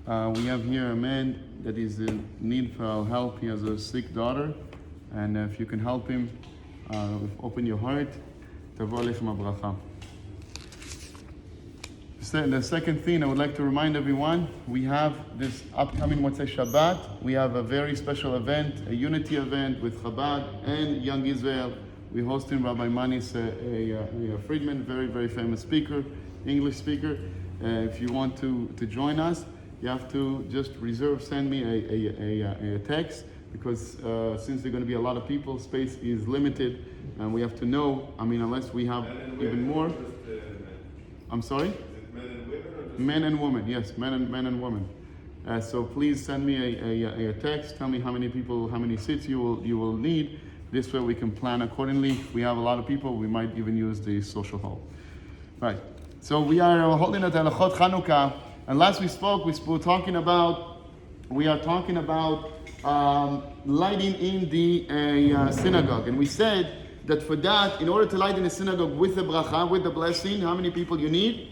We have here a man that is in need for our help. He has a sick daughter, and if you can help him, open your heart. Tavo alechem habracha. The second thing I would like to remind everyone, we have this upcoming Motzei Shabbat. We have a very special event, a unity event with Chabad and Young Israel. We're hosting Rabbi Manis Friedman, very, very famous speaker, English speaker. If you want to join us, you have to just send me a text, because since there are going to be a lot of people, space is limited, and we have to know, unless we have even more. I'm sorry? Men and women, yes, men and women. So please send me a text. Tell me how many people, how many seats you will need. This way we can plan accordingly. If we have a lot of people, we might even use the social hall. Right. So we are holding at Halachot Chanukah, and last we were talking about lighting in the synagogue, and we said that for that, in order to light in the synagogue with the bracha, with the blessing, how many people you need?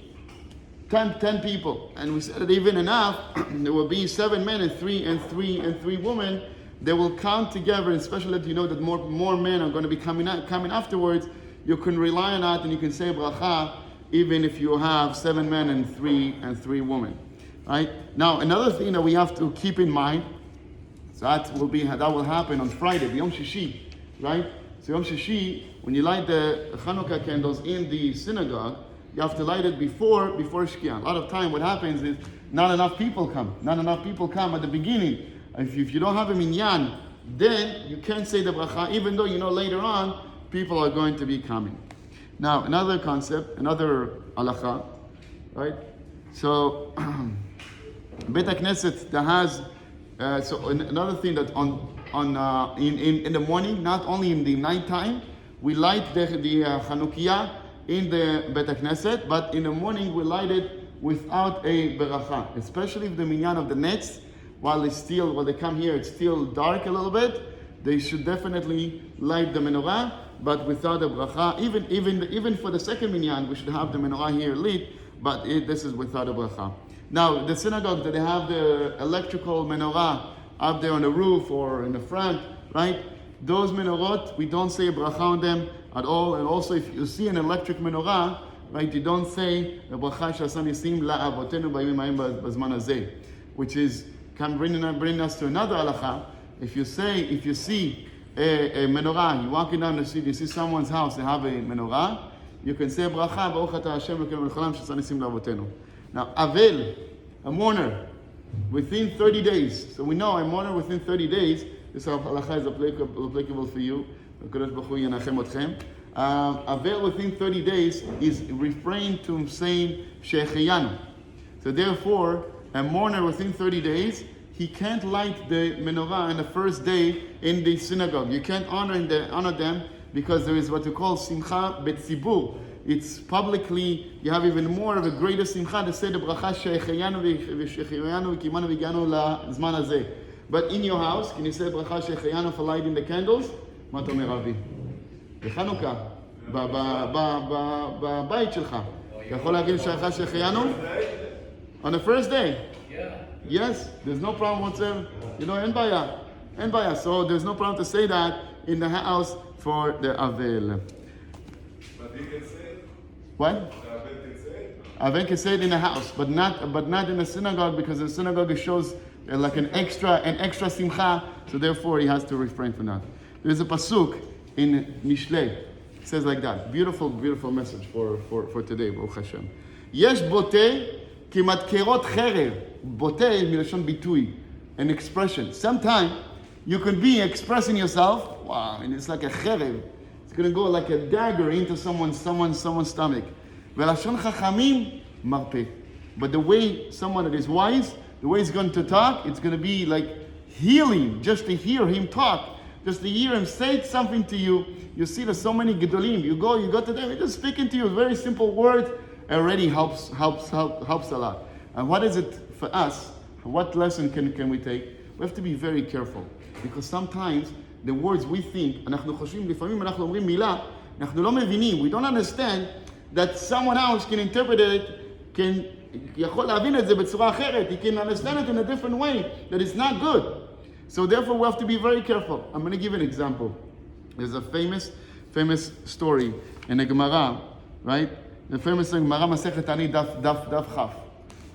10 people, and we said that even enough, there will be 7 men and three women. They will count together, and especially that you know that more men are going to be coming afterwards. You can rely on that, and you can say bracha even if you have 7 men and three women. Right now, another thing that we have to keep in mind, so that will happen on Friday, Yom Shishi, right? So Yom Shishi, when you light the Chanukah candles in the synagogue, you have to light it before Shkia. A lot of time what happens is not enough people come at the beginning. If you don't have a minyan, then you can't say the bracha, even though you know later on people are going to be coming. Now, another concept, another halacha, right? So, Beit HaKnesset that has, another thing that in the morning, not only in the nighttime, we light the Chanukiah in the Beit HaKnesset, but in the morning we light it without a beracha, especially if the minyan of the next, while they come here, it's still dark a little bit. They should definitely light the menorah, but without a bracha. Even for the second minyan, we should have the menorah here lit, but this is without a bracha. Now, the synagogue that they have the electrical menorah up there on the roof or in the front, right? Those menorot, we don't say a bracha on them at all. And also, if you see an electric menorah, right, you don't say the bracha she'asa nisim la'avotenu b'yamim ha'em b'zman hazeh, which is bring us to another halacha. If you see a menorah, you're walking down the street, you see someone's house, they have a menorah, you can say bracha baruch atah Hashem Elokeinu melech haolam she'asa nisim la'avotenu. Now, avel, a mourner, within 30 days. So we know a mourner within 30 days. This halacha is applicable for you. Avel within 30 days is refrained to saying Shehecheyanu. So therefore, a mourner within 30 days, he can't light the menorah on the first day in the synagogue. You can't honor them because there is what we call simcha betzibur. It's publicly, you have even more of a greater simcha to say the bracha Shehecheyanu v'Shehecheyanu v'kimanu v'ganu la'zman hazeh. But in your house, can you say bracha Shehecheyanu for lighting the candles? מה אתה אומר אבי? בחנוכה, בבית שלך. אתה יכול להגיד ברכה שהחיינו? On the first day? Yeah. Yes, there's no problem whatsoever. אין בעיה. So there's no problem to say that in the house for the Avel. But he can say it? What? Avel can say it in the house, but not in the synagogue, because the synagogue shows like an extra simcha, so therefore he has to refrain from that. There's a pasuk in Mishlei. It says like that. Beautiful, beautiful message for today, Baruch Hashem. Yesh bote ki matkerot cherev. Bote is milashon bitui, an expression. Sometimes you can be expressing yourself. Wow, and it's like a cherev. It's going to go like a dagger into someone's stomach. Velashon chachamim marpe. But the way someone that is wise, the way he's going to talk, it's going to be like healing, just to hear him talk. Just to hear him say something to you. You see there's so many gedolim. You go to them, he's just speaking to you. Very simple words already helps a lot. And what is it for us? What lesson can we take? We have to be very careful. Because sometimes the words we think, אנחנו חושבים, לפעמים אנחנו אומרים מילה, אנחנו לא מבינים, we don't understand that someone else can interpret it, can יכול להבין את זה בצורה אחרת. He can understand it in a different way that it's not good. So therefore we have to be very careful. I'm going to give an example. There's a famous story in the Gemara, right? The famous Gemara Masechet Ani Daf Chaf.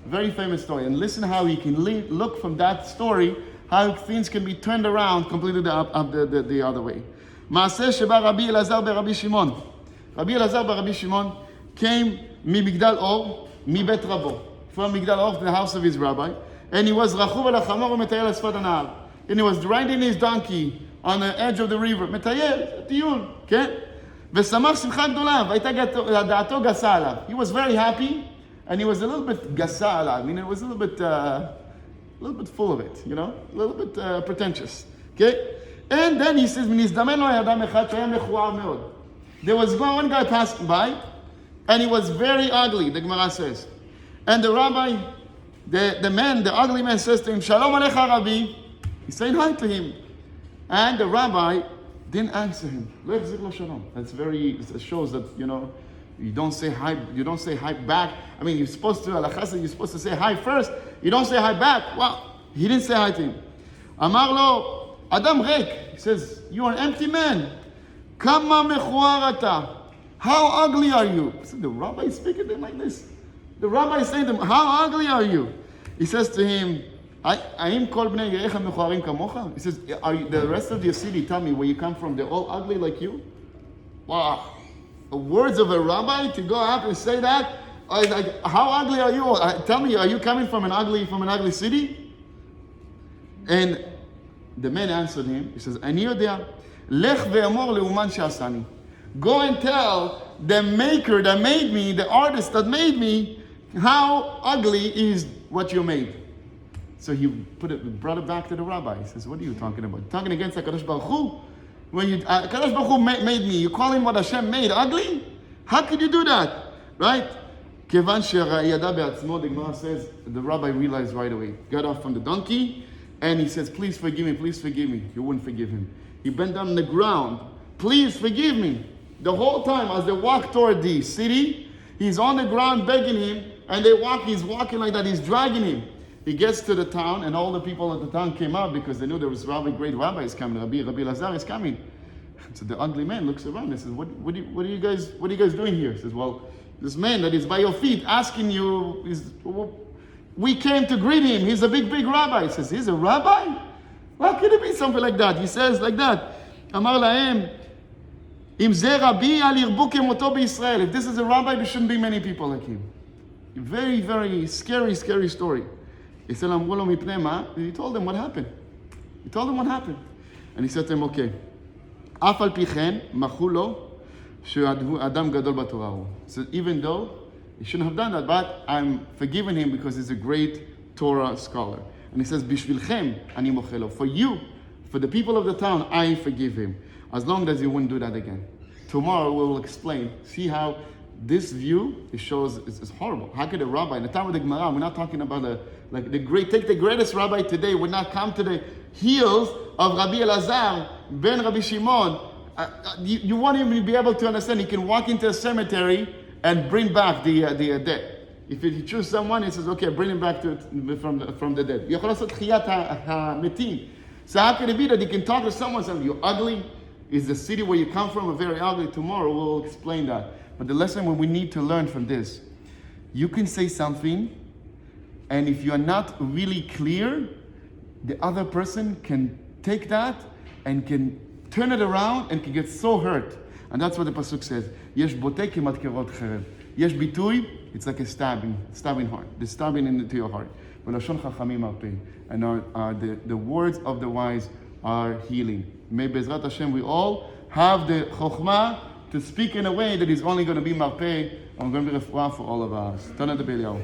Very famous story. And listen how you can look from that story how things can be turned around completely the other way. מעשה שבא רבי אלעזר ברבי שמעון. רבי אלעזר ברבי שמעון came ממגדל אור, מבית רבו. From Migdal Or to the house of his rabbi. And he was רכוב על החמור ומטייל על שפת הנהר. And he was riding his donkey on the edge of the river. מטייל, טיול, כן? ושמח שמחה גדולה, והייתה דעתו גסה עליו. He was very happy, and he was a little bit גסה עליו. I mean, it was a little bit full of it, you know? A little bit pretentious, okay? And then he says, ונזדמן לו אדם אחד שהיה מכוער מאוד. There was one guy passing by, and he was very ugly, the Gemara says. And the rabbi, the ugly man says to him, Shalom Alecha Rabbi. He's saying hi to him. And the rabbi didn't answer him. Lo yachzir lo shalom. It shows that, you don't say hi back. I mean, you're supposed to say hi first. You don't say hi back. Well, he didn't say hi to him. Amar lo, Adam Reik. He says, you're an empty man. Kama mechuar ata. How ugly are you? So the rabbi is speaking to him like this. The rabbi is saying to him, how ugly are you? He says to him, האם כל בני יריך מכוערים כמוך? He says, the rest of your city, tell me where you come from, they're all ugly like you? Wow. The words of a rabbi to go out and say that? Like, how ugly are you? Tell me, are you coming from an ugly city? And the man answered him, he says, אני יודע, לך ואמור לאומן שעשני. Go and tell the maker that made me, the artist that made me, how ugly is what you made. So he brought it back to the rabbi. He says, what are you talking about? Talking against HaKadosh Baruch Hu? When HaKadosh Baruch Hu made me, you call him what Hashem made ugly? How could you do that? Right? Kevan she'yada be'atzmo, the Gemara says, the rabbi realized right away. Got off from the donkey, and he says, please forgive me, please forgive me. You wouldn't forgive him. He bent down on the ground. Please forgive me. The whole time as they walk toward the city, he's on the ground begging him, and he's walking like that, he's dragging him. He gets to the town, and all the people at the town came out because they knew there was great rabbis coming. Rabbi Lazar is coming. So the ugly man looks around and says, what are you guys doing here? He says, well, this man that is by your feet asking you, we came to greet him. He's a big rabbi. He says, he's a rabbi? How could it be something like that? He says like that. Amar lahem, אם זה רבי, אל ירבו כמותו בישראל. If this is a rabbi, there shouldn't be many people like him. Very, very scary story. He said, אמרו לו מפני מה? He told them what happened. And he said to him, okay. אף על פי כן, מחו לו שאדם גדול בתורה הוא. So even though he shouldn't have done that, but I'm forgiving him because he's a great Torah scholar. And he says, בשבילכם אני מוחל לו. For you, for the people of the town, I forgive him. As long as you wouldn't do that again. Tomorrow we'll explain. See how this view, it shows it's horrible. How could a rabbi, in the time of the Gemara, we're not talking about take the greatest rabbi today, would not come to the heels of Rabbi Elazar, ben Rabbi Shimon. You won't even be able to understand. He can walk into a cemetery and bring back the dead. If he chooses someone, he says, okay, bring him back from the dead. יכול לעשות תחיית המתים. So how could it be that he can talk to someone and say, you're ugly? Is the city where you come from a very ugly? Tomorrow we'll explain that. But the lesson we need to learn from this, you can say something, and if you're not really clear, the other person can take that and can turn it around and can get so hurt. And that's what the pasuk says. Yesh botei kemat kerot cherev. Yesh bitui, it's like a stabbing heart. The stabbing into your heart. V'lashon chachamim arpei. And the words of the wise are healing. May Bezrat Hashem we all have the chokhmah to speak in a way that is only going to be marpeh and going to be refuah for all of us. Tana de Belial.